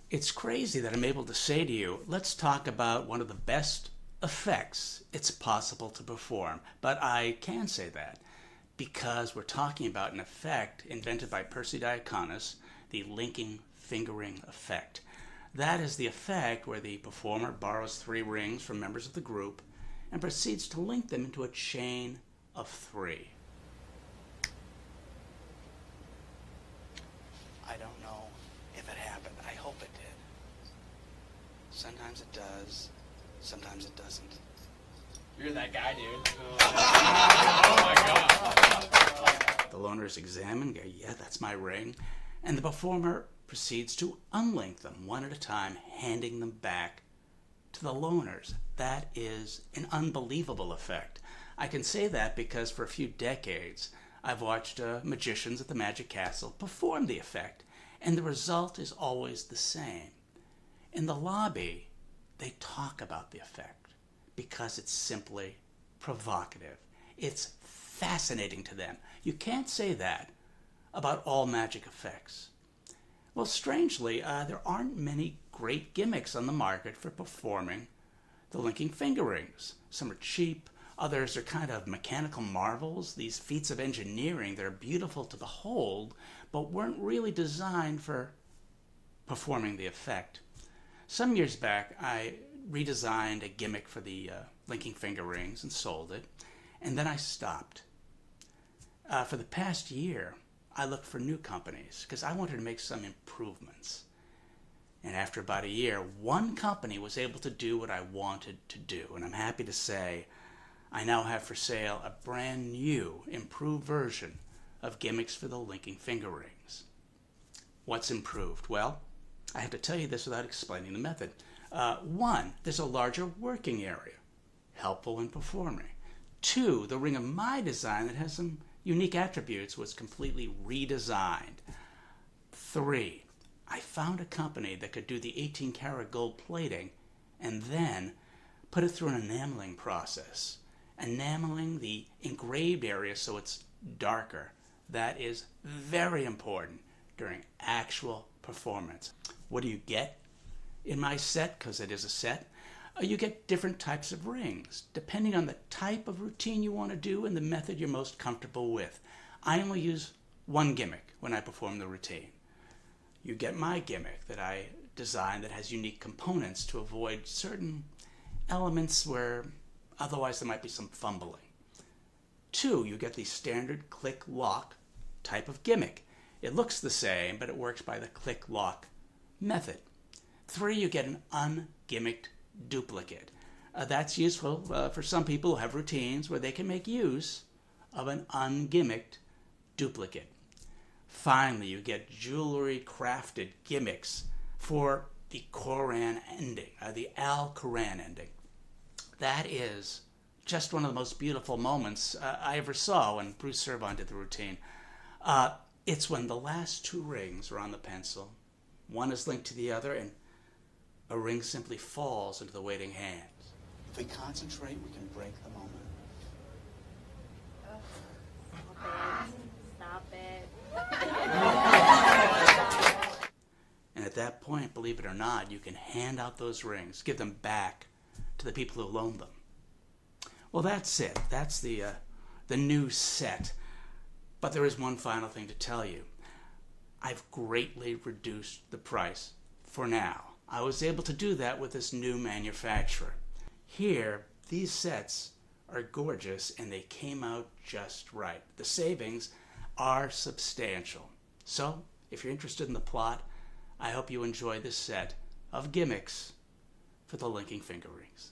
It's crazy that I'm able to say to you, let's talk about one of the best effects it's possible to perform. But I can say that because we're talking about an effect invented by Percy Diaconis, the linking fingering effect. That is the effect where the performer borrows 3 rings from members of the group and proceeds to link them into a chain of 3. I don't know if it happened. I hope it did. Sometimes it does, sometimes it doesn't. You're that guy, dude. Oh my god. The loners examine, go, yeah, that's my ring. And the performer proceeds to unlink them one at a time, handing them back to the loners. That is an unbelievable effect. I can say that because for a few decades, I've watched magicians at the Magic Castle perform the effect, and the result is always the same. In the lobby, they talk about the effect because it's simply provocative. It's fascinating to them. You can't say that about all magic effects. Well, strangely, there aren't many great gimmicks on the market for performing the linking finger rings. Some are cheap, others are kind of mechanical marvels, these feats of engineering that are beautiful to behold, but weren't really designed for performing the effect. Some years back, I redesigned a gimmick for the linking finger rings and sold it, and then I stopped. For the past year, I looked for new companies because I wanted to make some improvements. And after about a year, one company was able to do what I wanted to do. And I'm happy to say I now have for sale a brand new, improved version of gimmicks for the linking finger rings. What's improved? Well, I have to tell you this without explaining the method. 1, there's a larger working area, helpful in performing. 2, the ring of my design that has some unique attributes was completely redesigned. 3, I found a company that could do the 18-karat gold plating and then put it through an enameling process. Enameling the engraved area so it's darker. That is very important during actual performance. What do you get in my set? Because it is a set. You get different types of rings, depending on the type of routine you want to do and the method you're most comfortable with. I only use one gimmick when I perform the routine. You get my gimmick that I designed that has unique components to avoid certain elements where otherwise there might be some fumbling. 2, you get the standard click-lock type of gimmick. It looks the same, but it works by the click-lock method. 3, you get an ungimmicked duplicate. That's useful for some people who have routines where they can make use of an ungimmicked duplicate. Finally, you get jewelry crafted gimmicks for the Koran ending, the Al-Quran ending. That is just one of the most beautiful moments I ever saw when Bruce Servon did the routine. It's when the last 2 rings are on the pencil, one is linked to the other, and a ring simply falls into the waiting hands. If we concentrate, we can break the moment. Okay, stop it. And at that point, believe it or not, you can hand out those rings, give them back to the people who loaned them. Well, that's it. That's the new set. But there is one final thing to tell you. I've greatly reduced the price for now. I was able to do that with this new manufacturer. Here, these sets are gorgeous and they came out just right. The savings are substantial. So, if you're interested in the plot, I hope you enjoy this set of gimmicks for the linking finger rings.